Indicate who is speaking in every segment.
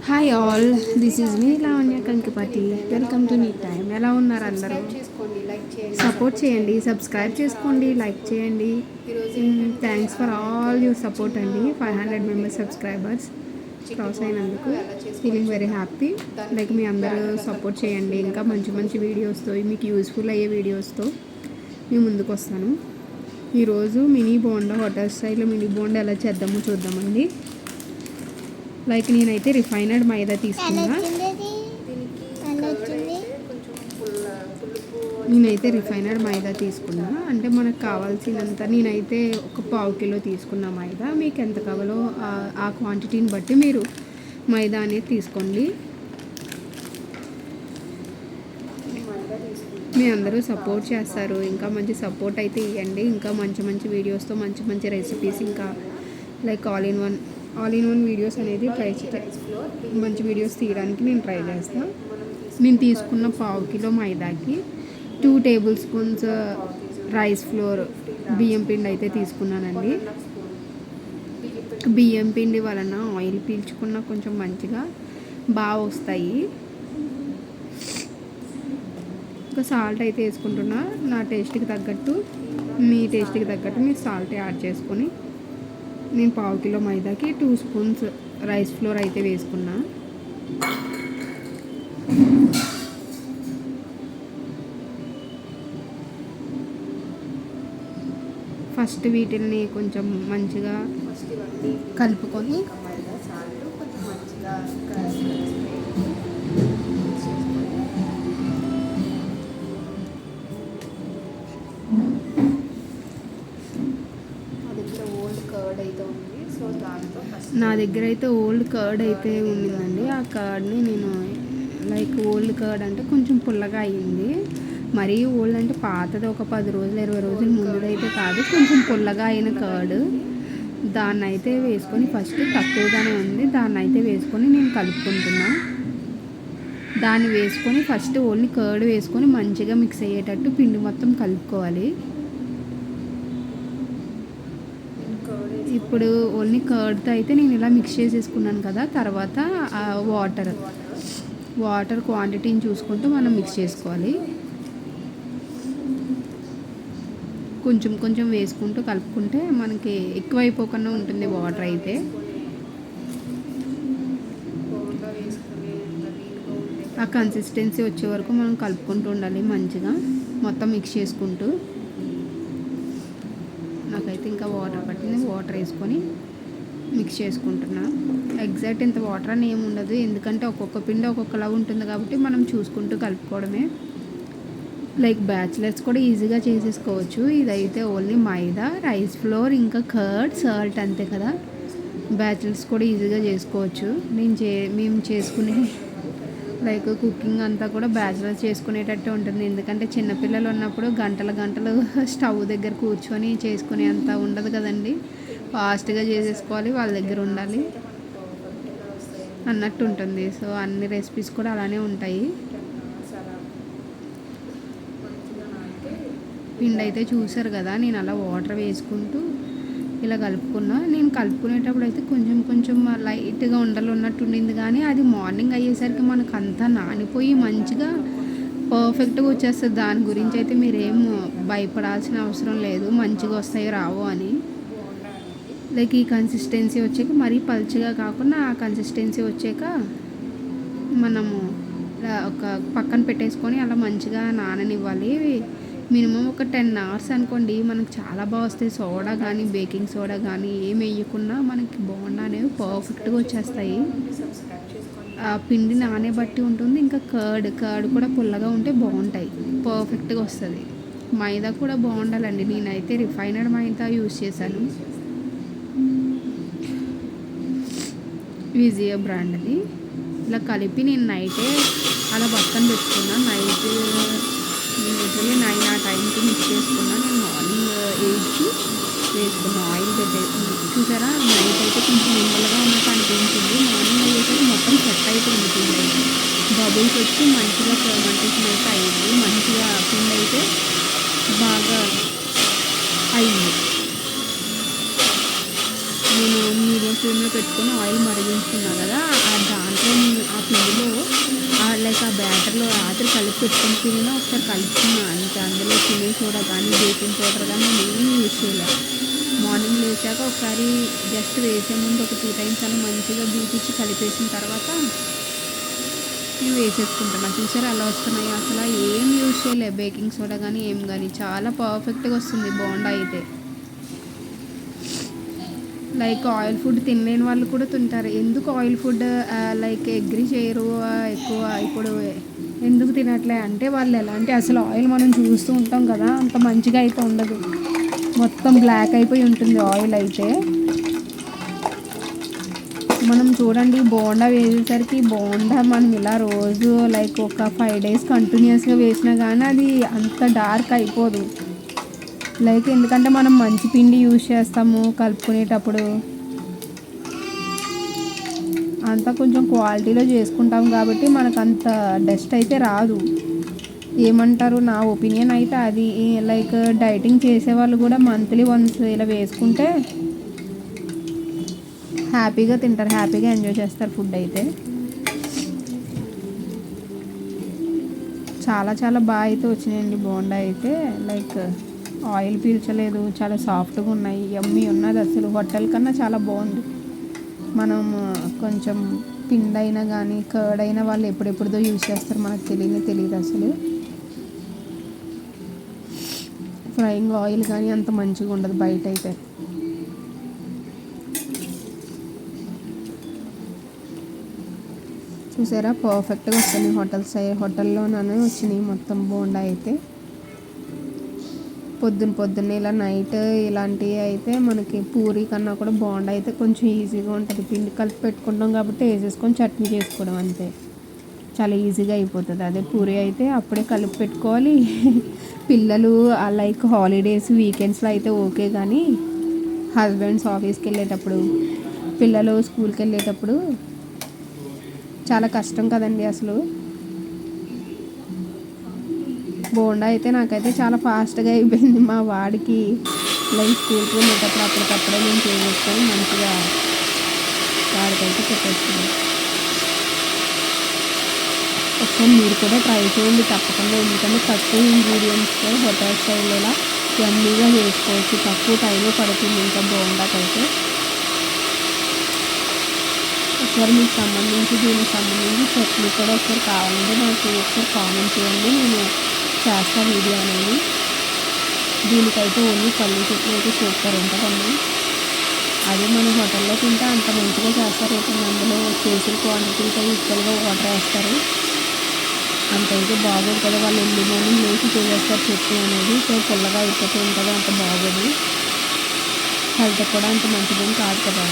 Speaker 1: Hi all, this is me Lavanya Kankipati. Welcome to నీ time. ఎలా ఉన్నారు అందరూ? సపోర్ట్ చేయండి, సబ్స్క్రైబ్ చేసుకోండి, లైక్ చేయండి. Thanks for all your support అండి. 500 మెంబర్స్ సబ్స్క్రైబర్స్ క్రాస్ అయినందుకు ఫీలింగ్ వెరీ హ్యాపీ. లైక్ మీ అందరూ సపోర్ట్ చేయండి. ఇంకా మంచి మంచి వీడియోస్తో, మీకు యూస్ఫుల్ అయ్యే వీడియోస్తో మేము ముందుకు వస్తాను. ఈరోజు mini bonda, hotel style mini bonda ఎలా చేద్దామో చూద్దామండి. లైక్ నేనైతే రిఫైనడ్ మైదా తీసుకున్నా. అంటే మనకు కావాల్సినంత నేనైతే ఒక 1/2 కిలో తీసుకున్న మైదా. మీకు ఎంత కావాలో ఆ క్వాంటిటీని బట్టి మీరు మైదా అనేది తీసుకోండి. మీ అందరూ సపోర్ట్ చేస్తారు, ఇంకా మంచి సపోర్ట్ అయితే ఇవ్వండి. ఇంకా మంచి మంచి వీడియోస్తో మంచి మంచి రెసిపీస్, ఇంకా like all in one videos అనేది మంచి వీడియోస్ తీయడానికి నేను ట్రై చేస్తాను. నేను తీసుకున్న 1/2 కిలో మైదాకి 2 టేబుల్ స్పూన్స్ రైస్ ఫ్లోర్, బియ్యం పిండి అయితే తీసుకున్నానండి. బియ్యం పిండి వలన ఆయిల్ పీల్చుకున్న కొంచెం మంచిగా బాగా వస్తాయి. ఇంకా సాల్ట్ అయితే వేసుకుంటున్నా. నా టేస్ట్కి తగ్గట్టు, మీ టేస్ట్కి తగ్గట్టు మీరు సాల్ట్ యాడ్ చేసుకొని, నేను 1/2 కిలో మైదాకి 2 స్పూన్స్ రైస్ ఫ్లోర్ అయితే వేసుకున్నా. ఫస్ట్ వీటిని కొంచెం మంచిగా కలుపుకొని నా దగ్గర అయితే ఓల్డ్ కర్డ్ అయితే ఉండిందండి. ఆ కర్డ్ని నేను లైక్ ఓల్డ్ కర్డ్ అంటే కొంచెం పుల్లగా అయ్యింది. మరీ ఓల్డ్ అంటే పాతది, ఒక 10 రోజులు 20 రోజులు ముందుదైతే కాదు, కొంచెం పుల్లగా అయిన కర్డ్. దాన్ని అయితే వేసుకొని, ఫస్ట్ తక్కువగానే ఉంది, దాన్ని అయితే వేసుకొని నేను కలుపుకుంటున్నా. దాన్ని వేసుకొని ఫస్ట్ ఓన్లీ కర్డ్ వేసుకొని మంచిగా మిక్స్ అయ్యేటట్టు పిండి మొత్తం కలుపుకోవాలి. ఇప్పుడు ఓన్లీ కర్డ్తో అయితే నేను ఇలా మిక్స్ చేసేసుకున్నాను కదా. తర్వాత వాటర్ క్వాంటిటీని చూసుకుంటూ మనం మిక్స్ చేసుకోవాలి. కొంచెం కొంచెం వేసుకుంటూ కలుపుకుంటే మనకి ఎక్కువైపోకుండా ఉంటుంది వాటర్ అయితే. ఆ కన్సిస్టెన్సీ వచ్చే వరకు మనం కలుపుకుంటూ ఉండాలి మంచిగా, మొత్తం మిక్స్ చేసుకుంటూ. నాకైతే ఇంకా వాటర్ పట్టింది, వాటర్ వేసుకొని మిక్స్ చేసుకుంటున్నా. ఎగ్జాక్ట్ ఇంత వాటర్ అని ఏమి ఉండదు, ఎందుకంటే ఒక్కొక్క పిండి ఒక్కొక్కలా ఉంటుంది కాబట్టి మనం చూసుకుంటూ కలుపుకోవడమే. లైక్ బ్యాచిలర్స్ కూడా ఈజీగా చేసేసుకోవచ్చు. ఇదైతే ఓన్లీ మైదా, రైస్ ఫ్లోర్, ఇంకా కర్డ్, సాల్ట్, అంతే కదా. బ్యాచిలర్స్ కూడా ఈజీగా చేసుకోవచ్చు. మేము చేసుకునే లైక్ కుకింగ్ అంతా కూడా బ్యాచిలర్స్ చేసుకునేటట్టు ఉంటుంది. ఎందుకంటే చిన్నపిల్లలు ఉన్నప్పుడు గంటలు స్టవ్ దగ్గర కూర్చొని చేసుకునే అంత ఉండదు కదండి. ఫాస్ట్గా చేసేసుకోవాలి, వాళ్ళ దగ్గర ఉండాలి అన్నట్టు ఉంటుంది. సో అన్ని రెసిపీస్ కూడా అలానే ఉంటాయి. పిండి అయితే చూసారు కదా, నేను అలా వాటర్ వేసుకుంటూ ఇలా కలుపుకున్నా. నేను కలుపుకునేటప్పుడు అయితే కొంచెం కొంచెం లైట్గా ఉండలు ఉన్నట్టు ఉండింది, కానీ అది మార్నింగ్ అయ్యేసరికి మనకు అంతా నానిపోయి మంచిగా పర్ఫెక్ట్గా వచ్చేస్తుంది. దాని గురించి అయితే మీరేం భయపడాల్సిన అవసరం లేదు, మంచిగా వస్తాయో రావో అని. లైక్ ఈ కన్సిస్టెన్సీ వచ్చాక, మరీ పల్చగా కాకుండా ఆ కన్సిస్టెన్సీ వచ్చాక మనము ఒక పక్కన పెట్టేసుకొని అలా మంచిగా నాననివ్వాలి. మినిమం ఒక 10 అవర్స్ అనుకోండి, మనకు చాలా బాగా వస్తాయి. సోడా కానీ, బేకింగ్ సోడా కానీ ఏం వేయకుండా మనకి బోండా అనేవి పర్ఫెక్ట్గా వచ్చేస్తాయి. ఆ పిండి నానే బట్టి ఉంటుంది. ఇంకా కర్డ్ కూడా పుల్లగా ఉంటే బాగుంటాయి, పర్ఫెక్ట్గా వస్తుంది. మైదా కూడా బాగుండాలండి. నేనైతే రిఫైనడ్ మైదా యూజ్ చేశాను, విజయ బ్రాండ్ది. ఇలా కలిపి నేను నైటే అలా పక్కన పెట్టుకున్నాను. నైట్ యూజువల్లీ 9 ఆ టైంకి మిక్స్ చేసుకున్నాను. నేను మార్నింగ్ 8కి వేసుకున్న ఆయిల్ చూసారా. నైట్ అయితే కొంచెం నిమ్మలుగా ఉన్నట్టు అనిపించింది, మార్నింగ్ అయ్యేసరికి మొత్తం సెట్ అయిపోయింది. పిండి అయితే బబుల్స్ వచ్చి మంచిగా ఫర్మెంటేషన్ అయితే అయింది. మంచిగా పిండి అయితే బాగా అయింది. నేను మీడియం ఫ్లేమ్లో పెట్టుకొని ఆయిల్ మరిగించుకున్నా కదా, దాంట్లో ఆ పిండిలో లైక్ ఆ బ్యాటర్లో రాత్రి కలిపి పెట్టుకుని తిన్నా ఒకసారి కలుపుకున్నా అంతే. అందులో తినే సోడా కానీ బేకింగ్ పౌడర్ కానీ నేను ఏమీ యూజ్ చేయలేదు. మార్నింగ్ లేచాక ఒకసారి జస్ట్ వేసే ముందు ఒక 2 టైమ్స్ అలా మంచిగా బీటిచ్చి కలిపేసిన తర్వాత నేను వేసేసుకుంటాను. చూసారా అలా వస్తున్నాయి. అసలు ఏం యూజ్ చేయలే, బేకింగ్ సోడా కానీ ఏం కానీ, చాలా పర్ఫెక్ట్గా వస్తుంది బోండా అయితే. లైక్ ఆయిల్ ఫుడ్ తినలేని వాళ్ళు కూడా తింటారు. ఎందుకు ఆయిల్ ఫుడ్ లైక్ అగ్రి చేయరు ఎక్కువ ఇప్పుడు ఎందుకు తినట్లే అంటే వాళ్ళు ఎలాంటి అసలు ఆయిల్ మనం చూస్తూ ఉంటాం కదా, అంత మంచిగా అయితే ఉండదు, మొత్తం బ్లాక్ అయిపోయి ఉంటుంది ఆయిల్ అయితే. మనం చూడండి బోండా వేసేసరికి బోండా మనం ఇలా రోజు లైక్ ఒక 5 days కంటిన్యూస్గా వేసినా కానీ అది అంత డార్క్ అయిపోదు. లైక్ ఎందుకంటే మనం మంచి పిండి యూజ్ చేస్తాము కలుపుకునేటప్పుడు, అంతా కొంచెం క్వాలిటీలో చేసుకుంటాం కాబట్టి మనకు అంత డస్ట్ అయితే రాదు. ఏమంటారు, నా ఒపీనియన్ అయితే అది. లైక్ డైటింగ్ చేసేవాళ్ళు కూడా మంత్లీ వన్స్ ఇలా వేసుకుంటే హ్యాపీగా తింటారు, హ్యాపీగా ఎంజాయ్ చేస్తారు ఫుడ్ అయితే. చాలా చాలా బాగా అయితే వచ్చినాయండి బోండా అయితే. లైక్ ఆయిల్ పీల్చలేదు, చాలా సాఫ్ట్గా ఉన్నాయి, యమ్మీ ఉన్నది. అసలు హోటల్ కన్నా చాలా బాగుంది. మనం కొంచెం పిండి అయినా కానీ కర్డ్ అయినా వాళ్ళు ఎప్పుడెప్పుడుదో యూజ్ చేస్తారు, మనకు తెలియదు అసలు. ఫ్రైయింగ్ ఆయిల్ కానీ అంత మంచిగా ఉండదు బయట అయితే. చూసారా పర్ఫెక్ట్గా వస్తుంది. హోటల్లోనే వచ్చినాయి మొత్తం బోండా అయితే. పొద్దున్నే ఇలా నైట్ ఇలాంటివి అయితే మనకి పూరి కన్నా కూడా బోండా అయితే కొంచెం ఈజీగా ఉంటుంది. పిండి కలిపి పెట్టుకుంటాం కాబట్టి వేసేసుకొని చట్నీ చేసుకోవడం అంతే, చాలా ఈజీగా అయిపోతుంది. అదే పూరి అయితే అప్పుడే కలిపి పెట్టుకోవాలి. పిల్లలు లైక్ హాలిడేస్ వీకెండ్స్లో అయితే ఓకే, కానీ హస్బెండ్స్ ఆఫీస్కి వెళ్ళేటప్పుడు, పిల్లలు స్కూల్కి వెళ్ళేటప్పుడు చాలా కష్టం కదండి అసలు. బోండా అయితే నాకైతే చాలా ఫాస్ట్గా అయిపోయింది. మా వాడికి లైక్ స్కూల్కి వెళ్ళేటప్పుడు అప్పటికప్పుడే నేను చేసుకొని మంచిగా వాడికైతే పెట్టేస్తున్నాను. ఒకసారి మీరు కూడా ట్రై చేయండి తప్పకుండా, ఎందుకంటే తక్కువ ఇంగ్రీడియంట్స్తో హోటల్ స్టైల్లో యమ్మీగా చేసుకోవచ్చు, తక్కువ టైంలో పడుతుంది ఇంకా బోండాకైతే. ఒకసారి మీకు దీనికి సంబంధించి చట్నీ కూడా ఒకసారి కావాలంటే నాకు ఒకసారి కామెంట్ చేయండి, నేను చేస్తాను వీడియో అనేది. దీనికైతే ఓన్లీ పల్లి చట్నీ అయితే సూపర్ ఉంటుందండి. అదే మన హోటల్లో తింటే అంత మంచిగా చేస్తారు. అందులో చేసిన క్వాంటిటీతో ఈక్వల్గా వాటర్ వేస్తారు, అంతైతే బాగోదు కదా. వాళ్ళు ఎన్ని మార్నింగ్ లేచి చేసేస్తారు చట్నీ అనేది, సో పుల్లగా అయిపోతూ ఉంటుంది, అంత బాగోదు, హెల్త్ కూడా అంత మంచిదేం కాదు కదా.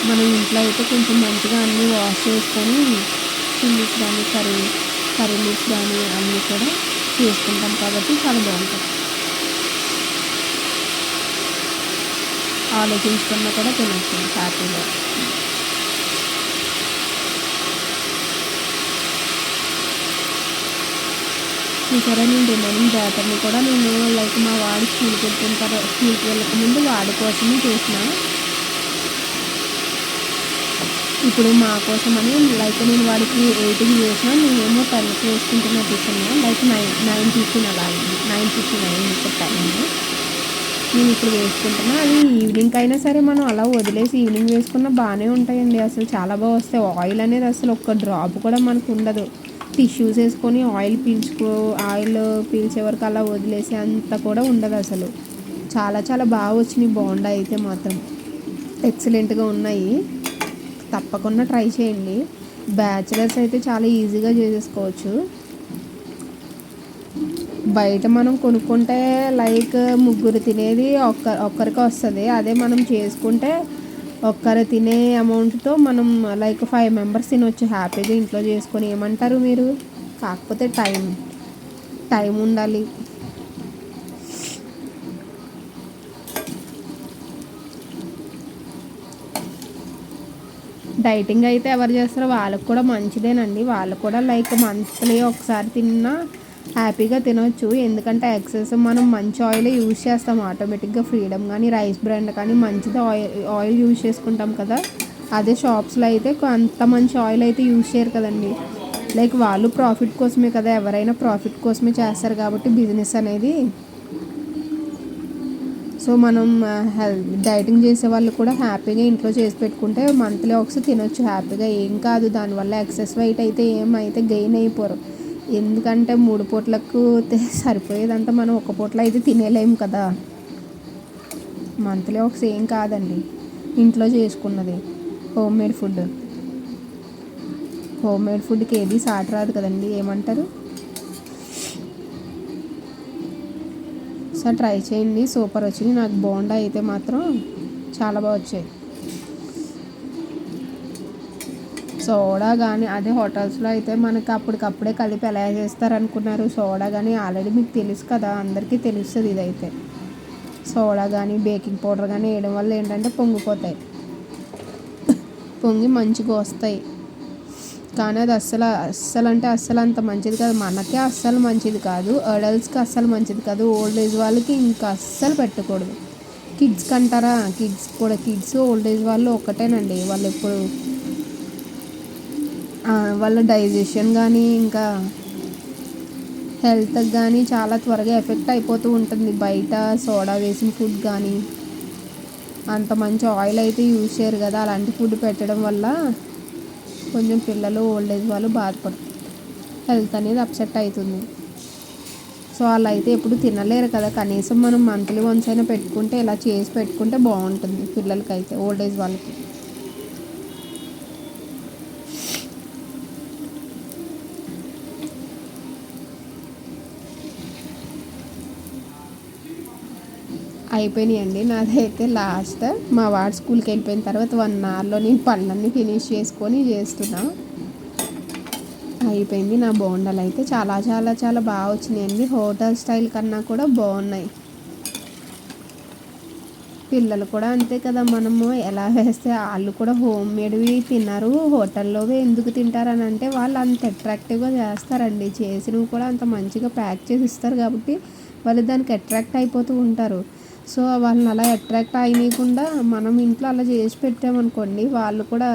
Speaker 1: మనం ఇంట్లో అయితే కొంచెం మంచిగా అన్నీ వాష్ చేసుకొని చిల్లీస్ కానీ కర్రీ లీవ్స్ కానీ అన్నీ కూడా చేసుకుంటాం కాబట్టి చాలా బాగుంటుంది. ఆలోచించుకున్నా కూడా తినచ్చు హ్యాపీగా. చూసారా, నేను రిమైనింగ్ బ్యాటర్ని కూడా నేను లైక్ మా వాడి స్కూల్కి వెళ్ళకముందు వాడి కోసమే చేసిన. ఇప్పుడు మా కోసమని లైక్ నేను వాడికి 8కి చేసిన, నేనేమో 10కి వేసుకుంటున్న టిఫిన్. లైక్ 9:15 అలా అయింది, 9:59 ఇప్పుడు టైం. నేను ఇప్పుడు వేసుకుంటున్నా. అది ఈవినింగ్ అయినా సరే మనం అలా వదిలేసి ఈవినింగ్ వేసుకున్నా బాగానే ఉంటాయండి, అసలు చాలా బాగా వస్తాయి. ఆయిల్ అనేది అసలు ఒక్క డ్రాప్ కూడా మనకు ఉండదు. టిష్యూస్ వేసుకొని ఆయిల్ పీల్చే వరకు అలా వదిలేసి అంత కూడా ఉండదు అసలు. చాలా చాలా బాగా వచ్చినాయి బోండా అయితే మాత్రం, ఎక్సలెంట్గా ఉన్నాయి. తప్పకుండా ట్రై చేయండి. బ్యాచిలర్స్ అయితే చాలా ఈజీగా చేసేసుకోవచ్చు. బయట మనం కొనుక్కుంటే లైక్ ముగ్గురు తినేది ఒక్కరికి వస్తుంది. అదే మనం చేసుకుంటే ఒక్కరు తినే అమౌంట్తో మనం లైక్ 5 members తినవచ్చు హ్యాపీగా ఇంట్లో చేసుకొని. ఏమంటారు మీరు? కాకపోతే టైం ఉండాలి. డైటింగ్ అయితే ఎవరు చేస్తారో వాళ్ళకు కూడా మంచిదేనండి. వాళ్ళు కూడా లైక్ మంత్లీ ఒకసారి తిన్నా హ్యాపీగా తినవచ్చు. ఎందుకంటే ఎక్సెస్ మనం మంచి ఆయిల్ యూజ్ చేస్తాం ఆటోమేటిక్గా. ఫ్రీడమ్ కానీ రైస్ బ్రాండ్ కానీ మంచిది ఆయిల్ యూజ్ చేసుకుంటాం కదా, అదే షాప్స్లో అయితే అంత మంచి ఆయిల్ అయితే యూజ్ చేయరు కదండి. లైక్ వాళ్ళు ప్రాఫిట్ కోసమే కదా, ఎవరైనా ప్రాఫిట్ కోసమే చేస్తారు కాబట్టి బిజినెస్ అనేది. సో మనం డైటింగ్ చేసే వాళ్ళు కూడా హ్యాపీగా ఇంట్లో చేసి పెట్టుకుంటే మంత్లీ ఒకసారి తినొచ్చు హ్యాపీగా, ఏం కాదు. దానివల్ల ఎక్సెస్ వెయిట్ అయితే ఏమైతే గెయిన్ అయిపోరు. ఎందుకంటే 3 పూట్లకు సరిపోయేదంతా మనం ఒక పూటలో అయితే తినేలేము కదా. మంత్లీ ఒకసారి ఏం కాదండి, ఇంట్లో చేసుకున్నది హోమ్ మేడ్ ఫుడ్కి ఏది సాటి రాదు కదండి, ఏమంటారు? సో ట్రై చేయండి, సూపర్ వచ్చింది. నాకు బోండా అయితే మాత్రం చాలా బాగా వచ్చాయి. సోడా కానీ అదే హోటల్స్లో అయితే మనకు అప్పటికప్పుడే కలిపి ఎలా చేస్తారనుకున్నారు. సోడా కానీ ఆల్రెడీ మీకు తెలుసు కదా, అందరికీ తెలుస్తుంది. ఇదైతే సోడా కానీ బేకింగ్ పౌడర్ కానీ వేయడం వల్ల ఏంటంటే పొంగి మంచిగా వస్తాయి. కానీ అది అస్సలు అంత మంచిది కాదు. మనకే అస్సలు మంచిది కాదు, అడల్ట్స్కి అస్సలు మంచిది కాదు, ఓల్డ్ ఏజ్ వాళ్ళకి ఇంకా అస్సలు పెట్టకూడదు. కిడ్స్కి అంటారా, కిడ్స్ ఓల్డ్ ఏజ్ వాళ్ళు ఒకటేనండి. వాళ్ళు ఎప్పుడు వాళ్ళ డైజెషన్ కానీ ఇంకా హెల్త్కి కానీ చాలా త్వరగా ఎఫెక్ట్ అయిపోతూ ఉంటుంది. బయట సోడా వేసిన ఫుడ్ కానీ అంత మంచి ఆయిల్ అయితే యూజ్ చేయరు కదా, అలాంటి ఫుడ్ పెట్టడం వల్ల కొంచెం పిల్లలు ఓల్డ్ ఏజ్ వాళ్ళు బాధపడుతుంది, హెల్త్ అనేది అప్సెట్ అవుతుంది. సో వాళ్ళు అయితే ఎప్పుడు తినలేరు కదా. కనీసం మనం మంత్లీ వన్స్ అయినా పెట్టుకుంటే, ఇలా చేసి పెట్టుకుంటే బాగుంటుంది పిల్లలకైతే, ఓల్డ్ ఏజ్ వాళ్ళకి. అయిపోయినాయండి నాదైతే. లాస్ట్ మా వాడు స్కూల్కి వెళ్ళిపోయిన తర్వాత 1 అవర్లో నేను పనులన్నీ ఫినిష్ చేసుకొని చేస్తున్నా. అయిపోయింది. నా బోండాలు అయితే చాలా చాలా చాలా బాగా వచ్చినాయండి, హోటల్ స్టైల్ కన్నా కూడా బాగున్నాయి. పిల్లలు కూడా అంతే కదా, మనము ఎలా వేస్తే వాళ్ళు కూడా హోమ్ మేడ్వి తిన్నారు, హోటల్లోవి ఎందుకు తింటారని అంటే వాళ్ళు అంత అట్రాక్టివ్గా చేస్తారండి. చేసినవి కూడా అంత మంచిగా ప్యాక్ చేసి ఇస్తారు కాబట్టి వాళ్ళు దానికి అట్రాక్ట్ అయిపోతూ ఉంటారు. సో వాళ్ళని అలా అట్రాక్ట్ అయ్యకుండా మనం ఇంట్లో అలా చేసి పెట్టామనుకోండి, వాళ్ళు కూడా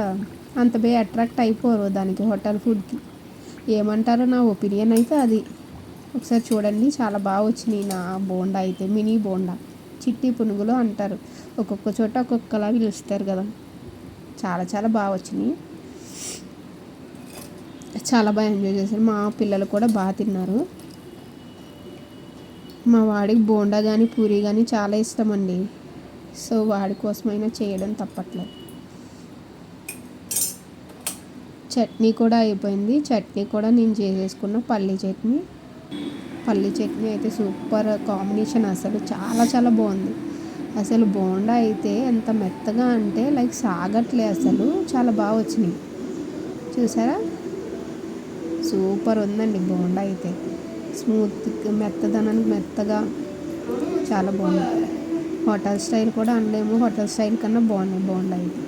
Speaker 1: అంత బాగా అట్రాక్ట్ అయిపోరు దానికి, హోటల్ ఫుడ్కి. ఏమంటారో నా ఒపీనియన్ అయితే అది. ఒకసారి చూడండి, చాలా బాగా వచ్చినాయి నా బోండా అయితే. మినీ బోండా, చిట్టి పునుగులు అంటారు, ఒక్కొక్క చోట ఒక్కొక్కలా పిలుస్తారు కదా. చాలా చాలా బాగా వచ్చినాయి, చాలా బాగా ఎంజాయ్ చేశారు. మా పిల్లలు కూడా బాగా తిన్నారు. మా వాడికి బోండా కానీ పూరి కానీ చాలా ఇష్టం అండి. సో వాడి కోసమైనా చేయడం తప్పట్లేదు. చట్నీ కూడా అయిపోయింది. చట్నీ కూడా నేను చేసేసుకున్న పల్లీ చట్నీ అయితే సూపర్ కాంబినేషన్, అసలు చాలా చాలా బాగుంది. అసలు బోండా అయితే ఎంత మెత్తగా అంటే లైక్ సాగట్లే, అసలు చాలా బాగా వచ్చినాయి. చూసారా, సూపర్ ఉందండి బోండా అయితే. స్మూత్, మెత్తదనానికి మెత్తగా చాలా బాగుంది. హోటల్ స్టైల్ కూడా అనలేము, హోటల్ స్టైల్ కన్నా బాగున్నాయి బోండా అయితే.